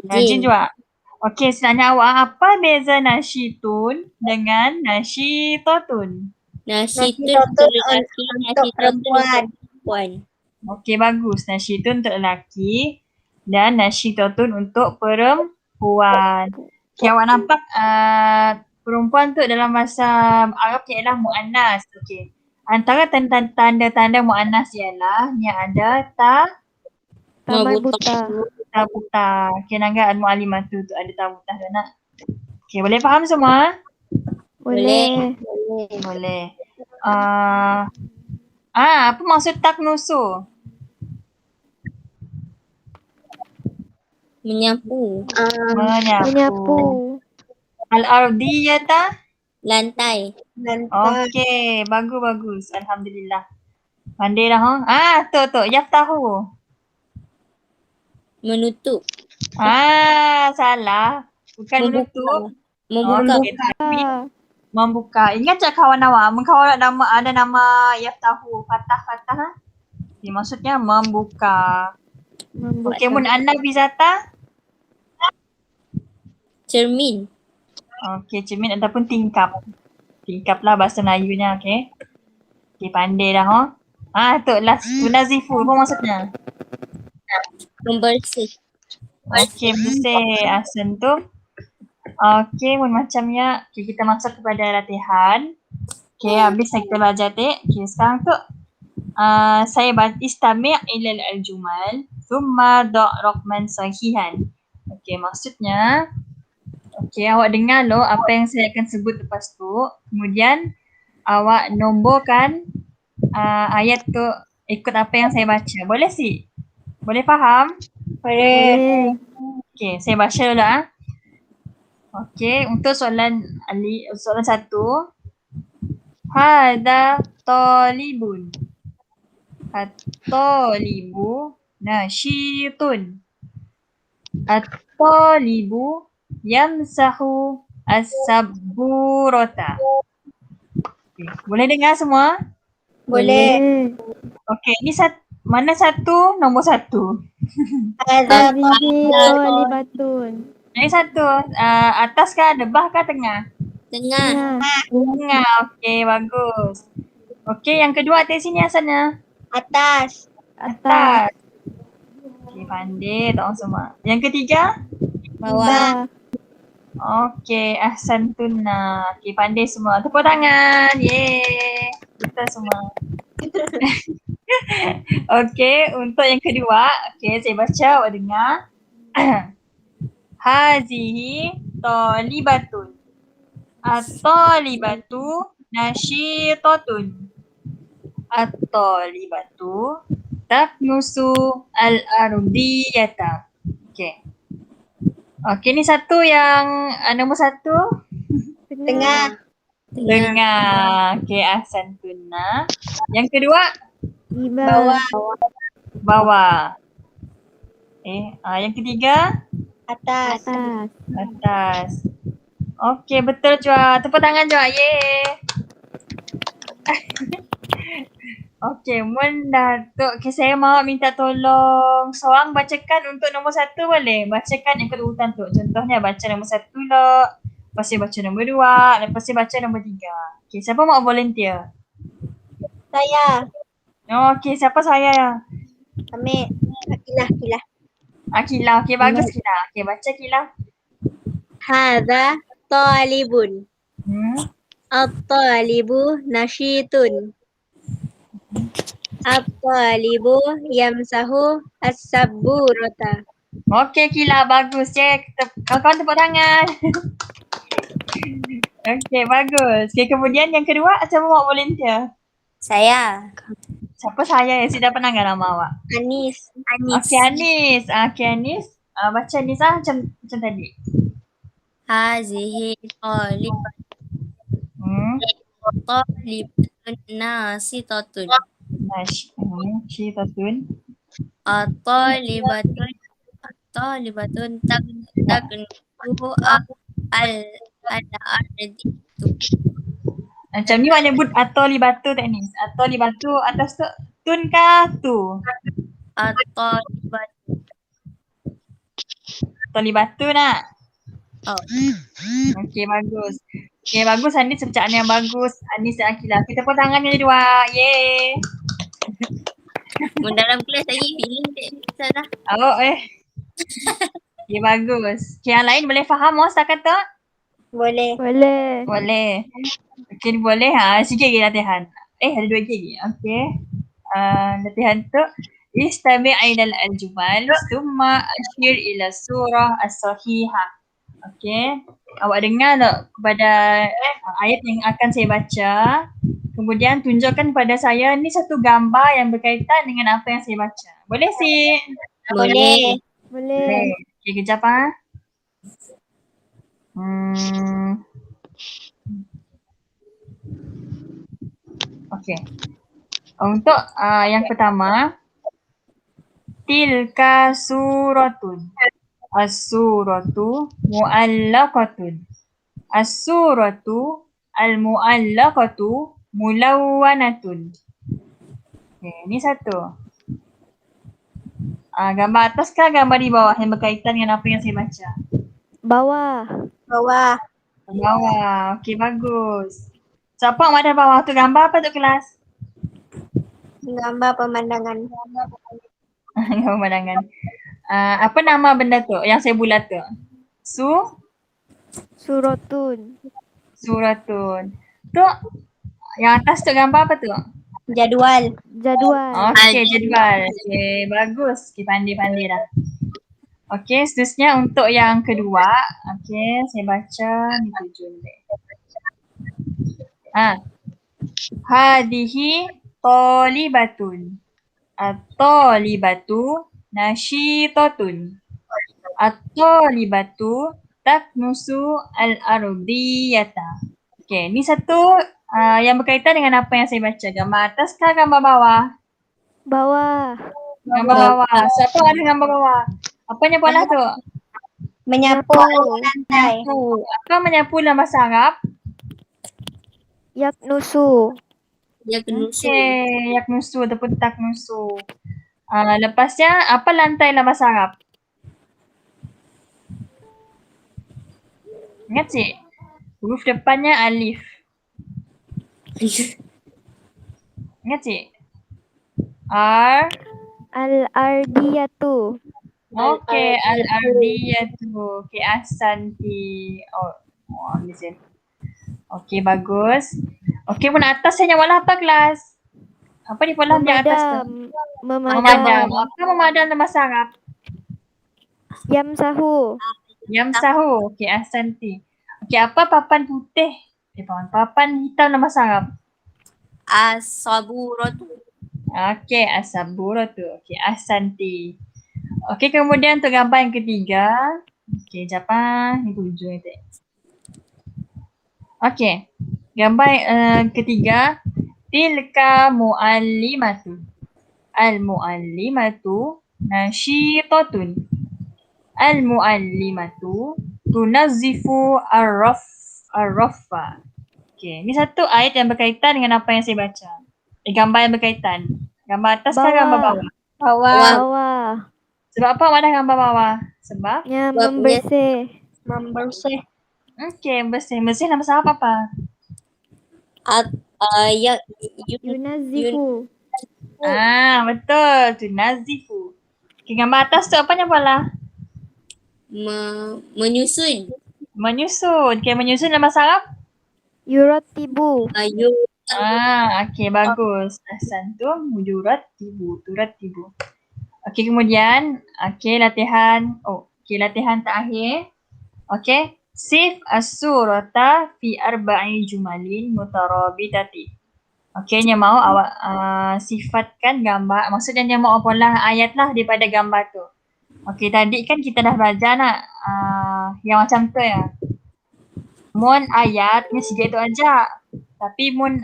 Rajin juga. Okey, sebenarnya awak apa beza nasyitun dengan nasyitatun? Nasyitun untuk lelaki, untuk nasyitun untuk perempuan. perempuan. Okey, bagus. Nasyitun untuk lelaki dan nasyitatun untuk perempuan. Okey, awak nampak perempuan tu dalam bahasa Arab ialah mu'annas. Okey. Antara tanda-tanda mu'annas ialah yang ada Taman buta. buta. Okey, nangga al-mu'allimah tu ada ta buta tu nak. Okey, boleh faham semua? Boleh. Boleh. Apa maksud taknusu? Menyapu. Menyapu. Menyapu. Al-ardiyata? Lantai. Nanti. Okey, bagus. Alhamdulillah. Pandai dah, tu. Yaf tahu. Menutup. Salah. Bukan menutup. Membuka. Okey, tapi Ah, membuka. Ingat tak kawan awak? Kawan ada nama Yaf tahu. Fatah. Okay, maksudnya membuka. membuka. Okey, mun anda Bizata? Cermin. Okey, cermin ataupun tingkap. Tingkap lah bahasa Melayunya, okey. Okey, pandai dah, tu tunazifu apa maksudnya? Membersih. Okey, bersih. Ahsan tu. Okey, mun macamnya kita masuk kepada latihan. Okey, habis kita belajar Okey, sekarang tu saya istami' ilal al-jumal thumma da' raqman sahihan. Okey, maksudnya awak dengar apa yang saya akan sebut lepas tu. Kemudian awak nomborkan ayat tu ikut apa yang saya baca. Boleh si? Boleh faham? Boleh. Okey, saya baca dulu Okey, untuk soalan satu. Hada talibun. At-talibu nasyitun. At-talibu yamsahu as-sabburata. Okay. Boleh dengar semua? Boleh. Okey, ini mana satu? Nombor satu. Ada Hazihi talibatun. Ini satu. Atas kah, debah kah, tengah? Tengah. Nah, Tengah. Okey, bagus. Okey, yang kedua atas sini asalnya. atas. atas. Okey, pandai tak orang semua. Yang ketiga? Bawah. Okey, ahsantuna. Okey, pandai semua. Tepuk tangan. Yeay. Kita semua. Okey, untuk yang kedua, saya baca, awak dengar. Hazihi talibatun. At-talibatu nasyitatun. At-talibatu taknusu al-ardiyata. Okey. Okey, ni satu yang nombor satu. Tengah. Tengah. Okey, ahsantuna. Yang kedua, Bawah. bawah. Yang ketiga, Atas. atas. Okey, betul Jua. Tepuk tangan Jua. Yeay. Okey, mun Datuk, saya mau minta tolong seorang bacakan untuk nombor satu boleh? Bacakan ikut urutan tu. Contohnya baca nombor satu dulu, lepas saya baca nombor dua, lepas saya baca nombor tiga. Okey, siapa mau volunteer? Saya. Okey, siapa saya? Ambil. Akilah. Akilah. Okey, bagus Akilah. Okey, baca Akilah. Hadza talibun. At-talibu nasyitun. At-talibu yamsahu as-sabburata. Okey Akilah, bagus. Kawan-kawan tepuk tangan. Okey, bagus. Okey, kemudian yang kedua, siapa mau volunteer? Saya. Siapa saya yang sudah pernah nama awak? Anis. Okey, Anis. Anis. Baca Anis macam tadi. Hazihi talibatun nasitatun. Nasyitatun. At-talibatun taknusu al-arditu. Macam ni awak nyebut at-talibatu tak Anis? At-talibatu atas tu tun kah tu? Talibatu nak? Oh. Okey, bagus. Okey, bagus Anis, bacaan yang bagus. Anis dan Akilah. Kita tepuk tangan yang dua. Yeay. Mun dalam kelas lagi feeling tak salah. Okey, bagus. Okey, yang lain boleh faham setakat tu? Boleh. Boleh. Okey, boleh sikit lagi latihan. Ada dua lagi. Okey. Latihan tu. Istami' ilal al-jumal thumma ashir ila surah as-sahihah. Okey. Awak dengar tak kepada ayat yang akan saya baca. Kemudian tunjukkan kepada saya ni satu gambar yang berkaitan dengan apa yang saya baca. Boleh si? Boleh. Okey, kejap Okey. Untuk yang pertama, tilka suratun. As-suratu mu'allaqatun. As-suratu al-mu'allaqatu mulawwanatun. Okay, ni satu. Gambar atas ke gambar di bawah yang berkaitan dengan apa yang saya baca? Bawah. Bawah. Bawah. Okey, bagus. Siapa yang ada bawah tu gambar apa tu kelas? Gambar pemandangan. Gambar pemandangan. Apa nama benda tu yang saya bulat tu? Suratun. Suratun. Tu yang atas tu gambar apa tu? Jadual. Jadual. Okey, jadual. Okey, bagus. Okey, pandai-pandai dah. Okey, seterusnya untuk yang kedua. Okey, saya baca ni 7 ni. Hadihi talibatun. At-talibatu nasyitatun. At-talibatu taknusu al-ardiyata. Okey, ni satu yang berkaitan dengan apa yang saya baca. Gambar atas ke gambar bawah? Bawah. Gambar bawah. Siapa ada gambar bawah? Apanya bola tu? Menyapu lantai. Apa menyapu dalam bahasa Arab? Yaknusu. Dia kenusu. Okey, yaknusu ataupun taknusu. Lepasnya apa lantai dalam bahasa Arab? Ingat cik? Huruf depannya alif. Ingat cik? Al-ardiyatu. Okey, al-ardiyatu. Okey, ahsanti. Ni sini. Okey, bagus. Okey, pun atas saya wala apa kelas? Apa di pola yang atas tu? Memadam. Memadam. Apa memadam dalam bahasa Arab? Yamsahu. Yamsahu. Okey, ahsanti. Okey, apa papan putih? Papan hitam dalam bahasa Arab? As-saburatu. Okey, as-saburatu. Okey, ahsanti. Okey, kemudian untuk gambar yang ketiga. Okey, siapa? Ni 7 ni. Okey. Gambar ketiga. Tilka mu'allimatu. Al-mu'allimatu nasyitatun. Al-mu'allimatu tunazzifu ar-raffa. Okey, ni satu ayat yang berkaitan dengan apa yang saya baca. Gambar yang berkaitan. Gambar atas ke gambar bawah? Bawah. Sebab apa awak dah gambar bawah? Sebab? Yang Sebab membersih. Membersih. Okey, bersih. Bersih nama siapa apa? Yunazifu. Betul. Tunazifu. Okey, gambar atas tu apanya pula? Menyusun. Menyusun. Okey, menyusun nama bahasa Arab? Yuratibu. Ayu. Okey, bagus. Ahsantum mujurattibu. Turattibu. Okey, kemudian latihan. Latihan terakhir. Okey. Sif as-surata fi arba'i jumalin mutarabitati. Okey, dia mau awak sifatkan gambar. Maksudnya dia mau apalah ayat lah daripada gambar tu. Okey, tadi kan kita dah belajar nak yang macam tu ya. Mun ayat ni sikit tu aja. Tapi mun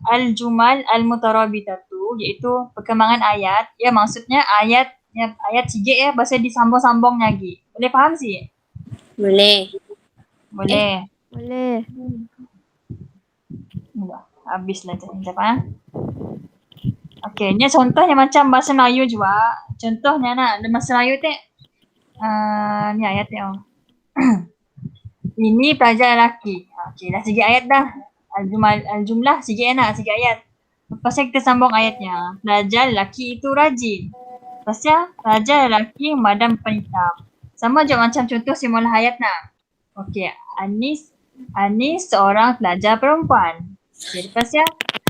al-jumal al-mutarabitatu iaitu perkembangan ayat, ya maksudnya ayat sikit ya bahasa disambung-sambung lagi. Boleh faham sih? Boleh. Boleh. Boleh. Habislah sekejap. Okey, ni contohnya macam bahasa Melayu juga. Contohnya nak bahasa Melayu tu ni ayat tu. Ini pelajar lelaki. Okey, dah sikit ayat dah. Al-jumlah sikit ayat. Lepas kita sambung ayatnya. Pelajar lelaki itu rajin. Lepas pelajar lelaki memadam hitam. Sama je macam contoh simula ayat nak. Okey, Anis seorang pelajar perempuan. Okay, lepas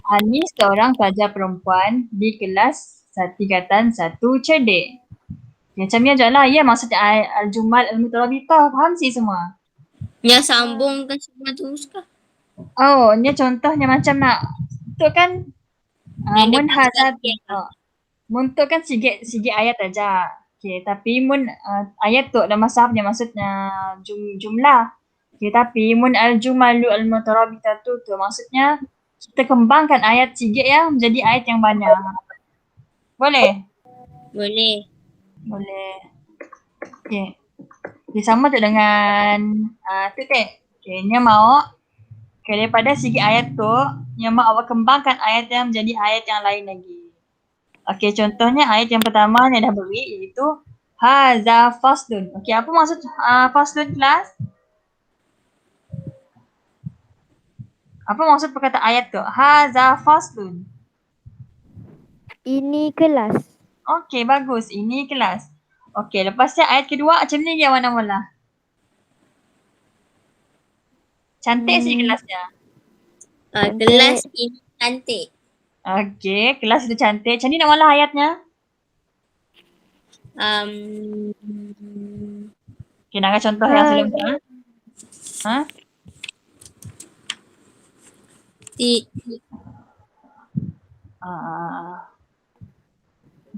Anis seorang pelajar perempuan di kelas tingkatan 1 cerdik. Okay, macam ni je lah. Ya, maksudnya al-jumal al-mutarabitah. Faham sih semua? Yang sambungkan semua tu suka. Ni contohnya macam nak. Tu kan mun hazat. Mun tu kan sikit ayat aja. Okay, tapi mun ayat tu dalam masahnya maksudnya jumlah. Okay, tapi mun al-jumalu al-mutarabitatu tu maksudnya kita kembangkan ayat sikit ya menjadi ayat yang banyak. Boleh? Boleh. Boleh. Okey. Okay, sama tu dengan tu Tek. Okay, Nya mau daripada segi ayat tu, Nya mau awak kembangkan ayat yang menjadi ayat yang lain lagi. Okey, contohnya ayat yang pertama Nya dah beri iaitu Haza faslun. Okey, apa maksud faslun kelas? Apa maksud perkataan ayat tu? Haza faslun. Ini kelas. Okey, bagus. Ini kelas. Okey, lepasnya ayat kedua macam ni dia warna mula. Cantik sih kelasnya. Kelas ini cantik. Okey, kelas itu cantik. Macam ni nak mula ayatnya? Okey, nak contoh yang sebelum tu. Ha?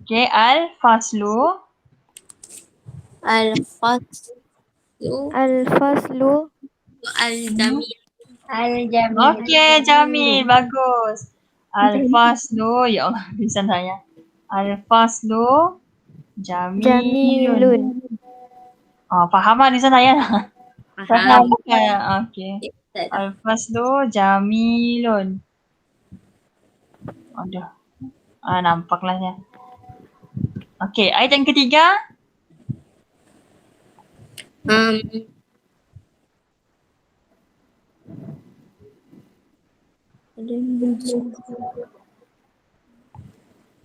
Okey, al-faslu. Al-faslu Al-faslu. al-jamil. Al-Jamil. Okey, Jamil. Bagus. Al-faslu. Ya Allah, tulisan saya. Al-faslu jamilun. Jamilun. Oh, faham lah tulisan saya. Faham. Okey. Al-faslu jamilun. Aduh. Nampaklah ya. Okey, ayat yang ketiga.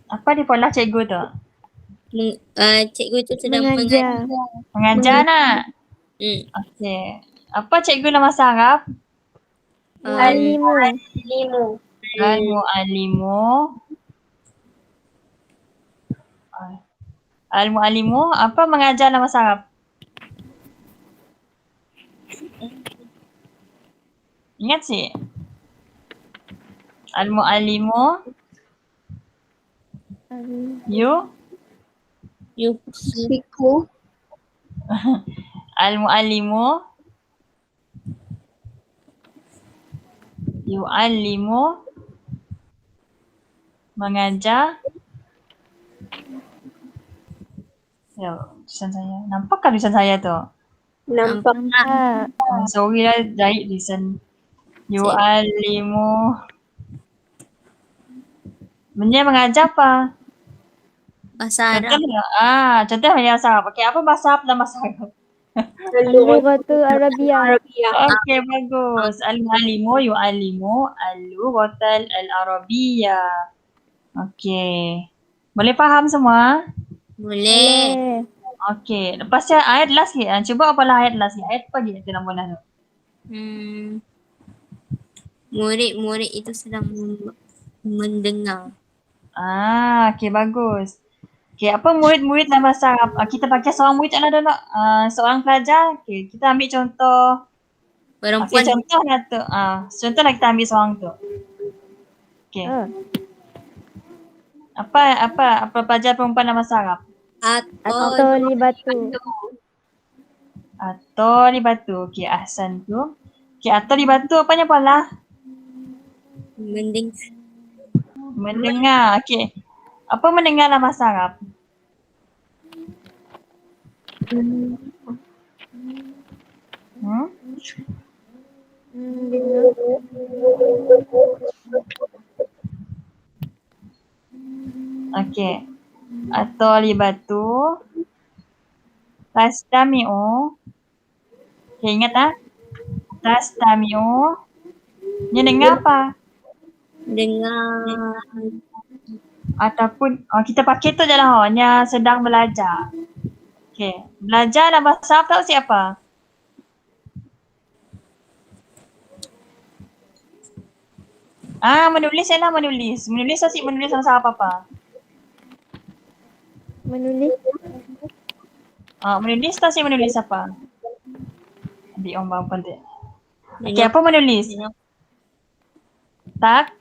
Apa di pola cikgu tu? Cikgu tu sedang Mengajar. Mengajar nak? Okey. Apa cikgu nama bahasa Arab? Alimu. Al-mu'allimu. Al-mu'allimu apa mengajar dalam bahasa Arab? Ingat sih? Al-mu'allimu. Siku. Al-mu'allimu. Yu'allimu. Mengajar. Ya, tulisan saya. Nampakkah tulisan saya tu? Nampak. Sorry lah, jahit tulisan. Yu'allimu. Benda mengajar apa? bahasa Arab. Contoh bahasa Arab. Okey, apa bahasa Arab dalam bahasa Arab? Al-lughatul Arabiyah. Okey, bagus. Al-mu'allimu yu'allimu al-lughatal al-arabiyyah. Okey. Boleh faham semua? Boleh. Okey, lepasnya ayat last sikit. Cuba apalah ayat last sikit. Ayat apa je dalam bola tu? Murid-murid itu sedang mendengar. Okey, bagus. Okey, apa murid-murid dalam bahasa Arab? Kita pakai seorang murid tak ada tak? Seorang pelajar. Okey, kita ambil contoh. Perempuan. Okey, contohlah tu. Contohlah kita ambil seorang tu. Okey. Apa pelajar perempuan dalam bahasa Arab? At-talibatu. At-talibatu. Okey, ahsan tu. Okey, at-talibatu apanya pola? Mendengar. Okey. Apa mendengar dalam bahasa Arab? Okey. At-talibatu tastami'u. Okey, ingat tastami'u. Dia dengar apa? Dengar. Ataupun kita pakai tu je lah hanya sedang belajar. Okey, belajar dalam bahasa Arab tahu siapa? Menulis lah menulis. Menulis asyik menulis bahasa apa-apa. Menulis. Menulis tak asyik menulis apa? Adik orang bang pandai. Okey, apa menulis? Tak?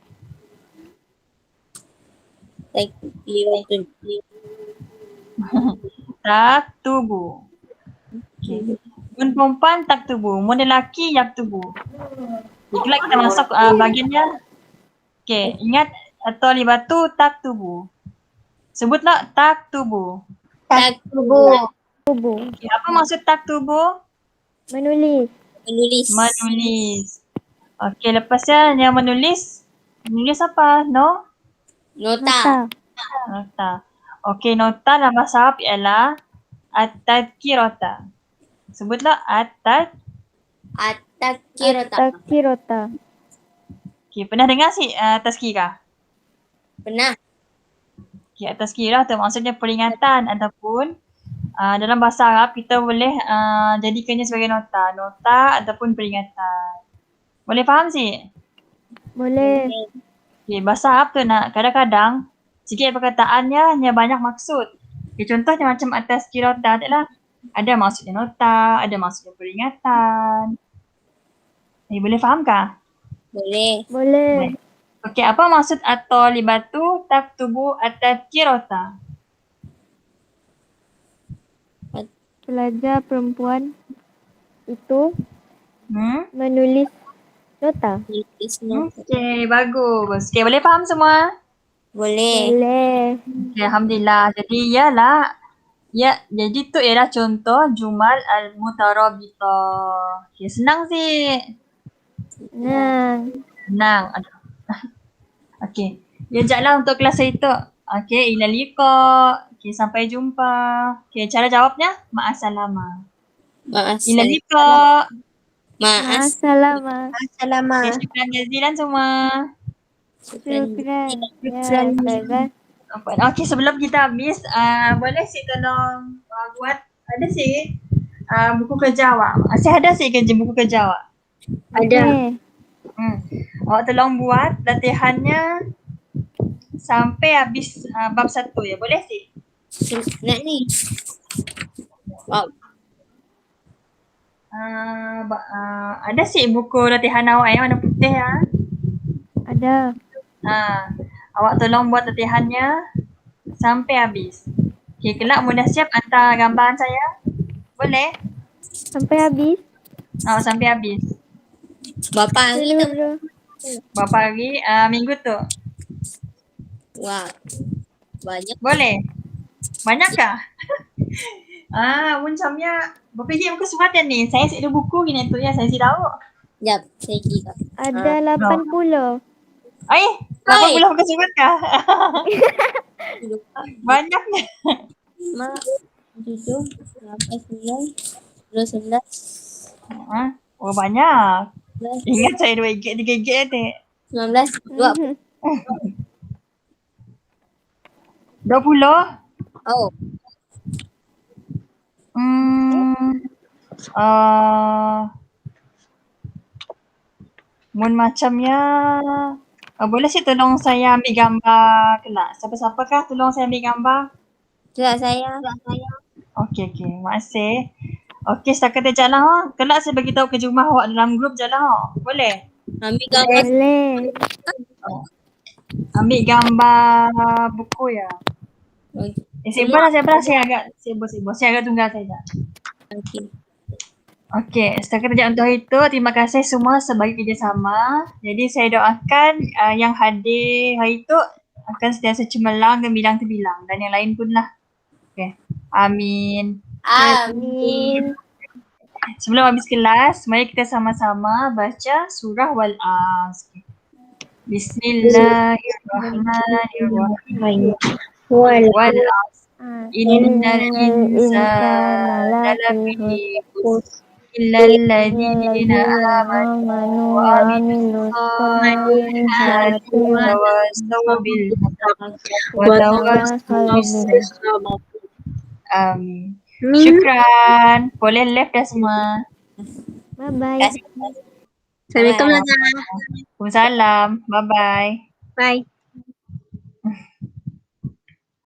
Tak tubuh. Okay. Mun perempuan tak tubuh. Mun lelaki yak tubuh. Itulah kita masuk bahagiannya. Okey, ingat at-talibatu taktubu. Sebutlah taktubu. Taktubu. Tubuh. Okey, apa maksud taktubu? Menulis. Menulis. Menulis. Okey, lepasnya yang menulis. Menulis apa? Nota. Nota. Nota. Okey, nota dalam bahasa Arab ialah at-tadhkirata. Sebutlah At-takirata. Takirota. Okey, pernah dengar tazkirah? Pernah. Okey, tazkirah tu maksudnya peringatan ataupun dalam bahasa Arab kita boleh jadikannya sebagai nota. Nota ataupun peringatan. Boleh faham sih? Boleh. Okay, bahasa Arab tu nak kadang-kadang sikit perkataannya hanya banyak maksud. Okay, contohnya macam atas kirota tu lah. Ada maksudnya nota, ada maksudnya peringatan. Boleh faham kah? Boleh. Boleh. Okey, apa maksud at-talibatu taktubu at-tadhkirata? Pelajar perempuan itu menulis nota. Menulis nota. Okey, bagus. Okey, boleh faham semua? Boleh. Boleh. Okay, Alhamdulillah. Jadi jadi tu ialah contoh jumal al-mutarabitah. Okay, senang sih. Senang. Aduh. Okay. Sekejaplah untuk kelas saya tu. Okay, ila liqa. Okay, sampai jumpa. Okay, cara jawabnya ma'asalama. Ila liqa. Assalamualaikum. Assalamualaikum. Okay, syukran jazilan semua. Syukran. Ya, Ustazah. Okay, sebelum kita habis, boleh sih tolong buat, ada sih buku kerja awak. Saya ada sih buku kerja awak. Ada. Awak tolong buat latihannya sampai habis bab 1 ya, boleh sih? Nak ni. Wow. Ada sih buku latihan awak yang warna putih ya. Ada. Awak tolong buat latihannya sampai habis. Okay, kelak mudah siap hantar gambaran saya? Boleh? Sampai habis. Sampai habis. Berapa hari tu? Seluruh. Berapa hari? Minggu tu. Wah. Banyak. Boleh? Banyak kah? Macamnya berapa biji muka surat ni? Saya ada buku gini tu ya, saya si tahu. Sekejap, saya kira. Ada 80. 80 muka surat kah? Banyaknya. 5, 7, 8, 9, 10, 11, Oh banyak. 12, Ingat saya 2 gig, 3 gig ni. 19, 20. 20? Oh. Mun macamnya boleh sih tolong saya ambil gambar kelak. Siapa-siapakah tolong saya ambil gambar? Surat saya. Okey, makasih. Okey, setakat tu jalan ha. Kelak saya bagi tahu kerja rumah awak dalam grup jalan ha. Boleh? Ambil gambar. Boleh. Ambil gambar buku ya. Simpan lah, saya agak sibuk. Saya agak tunggal saja. Okey, setakat saja untuk itu. Terima kasih semua sebagai kerjasama. Jadi saya doakan yang hadir hari itu akan sentiasa cemerlang, gemilang terbilang dan yang lain pun lah. Okey. Amin. Amin. Sebelum habis kelas, mari kita sama-sama baca surah Wal-As. Bismillahirrahmanirrahim. Wal-As. Innal insana lafi khusr illa alladhina amanu wa amilus solihati wa tawasaw bil haqqi wa tawasaw bis sabr. Amin. Syukran. Boleh left dah semua. Bye-bye. Assalamualaikum. Waalaikumsalam. Bye-bye. Bye.